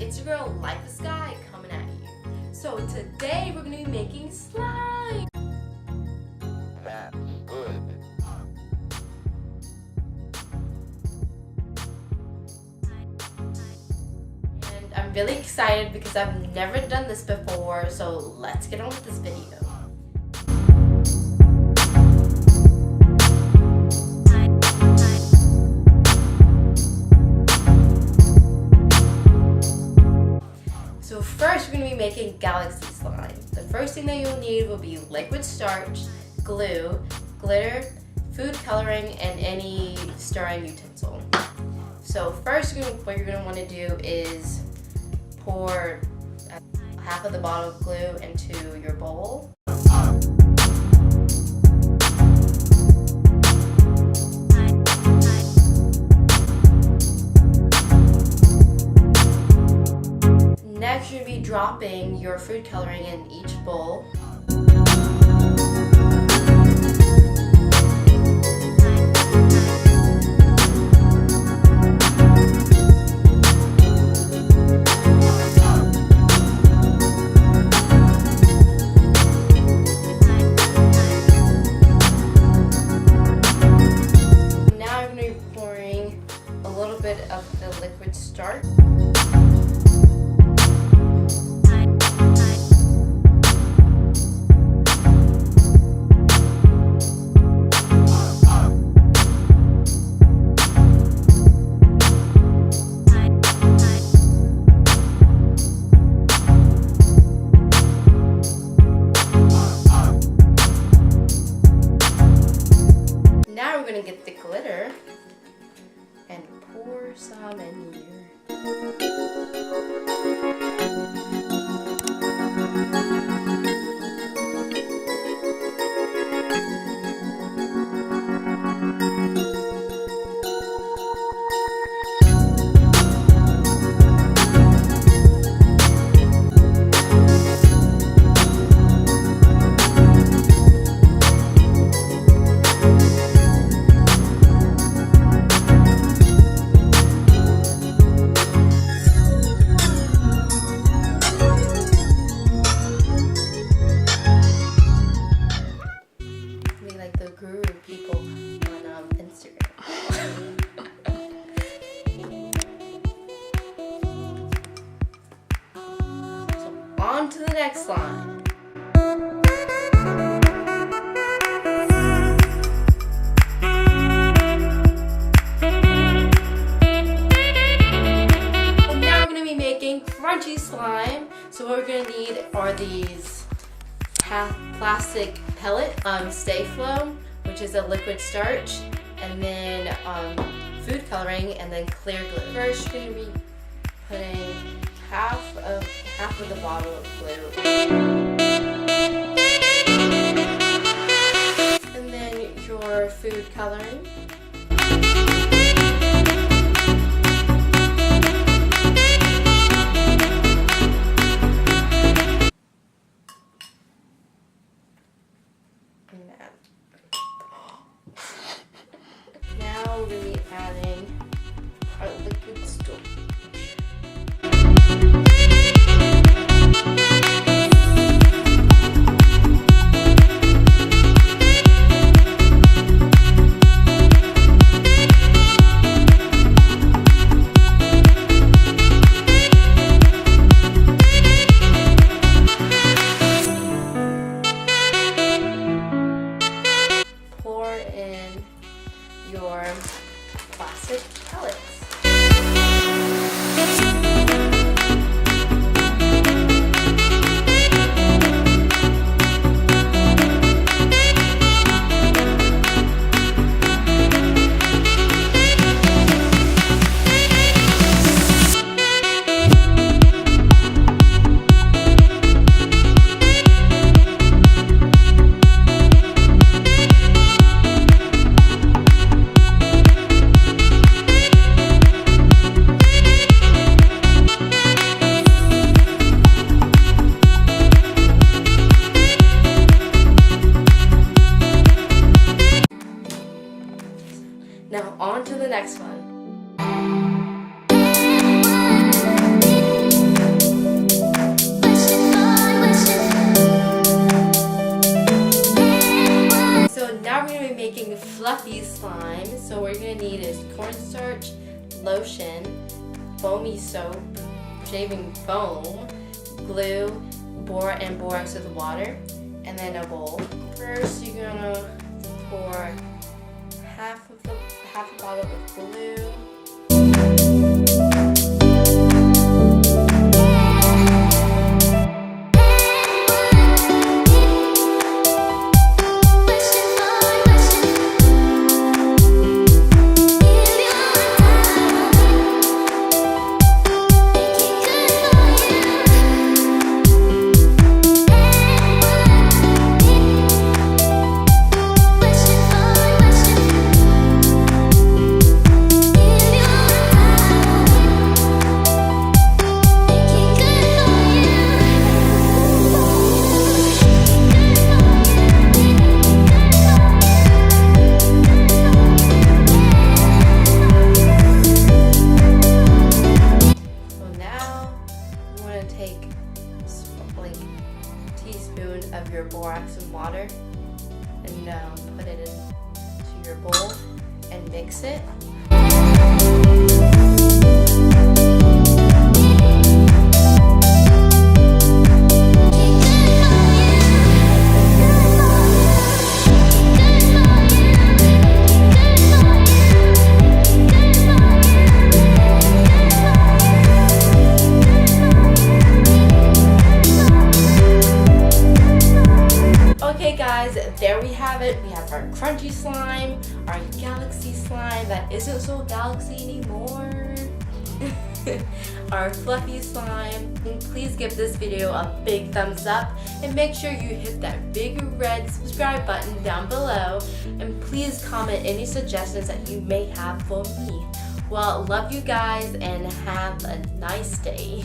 it's your girl Like the Sky coming at you. So today we're going to be making slime. That's good. And I'm really excited because I've never done this before, so let's get on with this video. So first we're going to be making galaxy slime. The first thing that you'll need will be liquid starch, glue, glitter, food coloring, and any stirring utensil. So first what you're going to want to do is pour half of the bottle of glue into your bowl. Next, you're going to be dropping your food coloring in each bowl. Now you're going to be pouring a little bit of the liquid starch. Now we're going to get the glitter and pour some in here. Like the guru people on Instagram. So on to the next slime. And now we're going to be making crunchy slime. So what we're going to need are these plastic pellet, Stay Flow, which is a liquid starch, and then food coloring, and then clear glue. First, you're going to be putting half of the bottle of glue, and then your food coloring. Now we're going to be adding our liquid starch. cornstarch, lotion, foamy soap, shaving foam, glue, and borax with water, and then a bowl. First, you're gonna pour half a bottle of glue. Teaspoon of your borax and water and put it into your bowl and mix it. Okay guys, there we have it. We have our crunchy slime, our galaxy slime that isn't so galaxy anymore, our fluffy slime. And please give this video a big thumbs up and make sure you hit that big red subscribe button down below, and please comment any suggestions that you may have for me. Well, love you guys and have a nice day.